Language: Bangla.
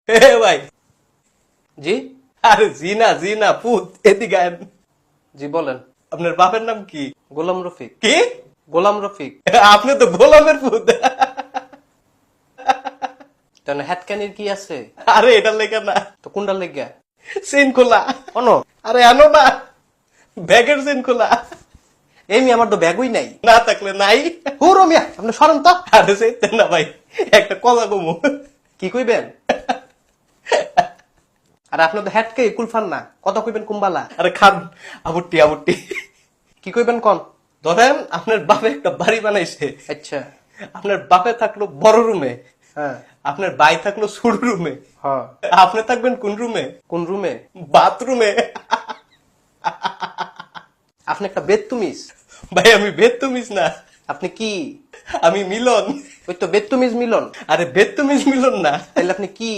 হে ভাই, জি আরে জি না পুত, এদিকে আয়েন। জি বলেন। আপনার বাপের নাম কি? গোলাম রফিক। কি? গোলাম রফিক। আপনি তো গোলামের পুত। তাহলে হ্যাটকানির কি আছে? আরে এটার লেখা না, তো কোনটা লেগা? চেন খোলা। অনো আরে আনো না, ব্যাগের চেন খোলা। এমনি আমার তো ব্যাগই নাই। না থাকলে নাই। হুরো মিয়া আপনি সরেন তো। আরে চেতেন না ভাই, একটা কথা কমু। কি কইবেন? আর আপনি তো হ্যাটকে কুলফান না, কথা কইবেন কুম্বালা। আরে খান, আবুটি আবুটি। কি কইবেন কোন? ধরেন আপনার বাপে একটা বাড়ি বানাইছে, আচ্ছা। আপনার বাপে থাকলো বড় রুমে, হ্যাঁ আপনার ভাই থাকলো ছোট রুমে, হ্যাঁ। আপনি থাকবেন কোন রুমে? কোন রুমে? বাথরুমে। আপনি একটা বেদতুমিজ। ভাই আমি বেদতুমিজ না, আপনি কি? আমি মিলন। ওই তো বেদতুমিজ মিলন। আরে বেদতুমিজ মিলন না। তাহলে আপনি কি?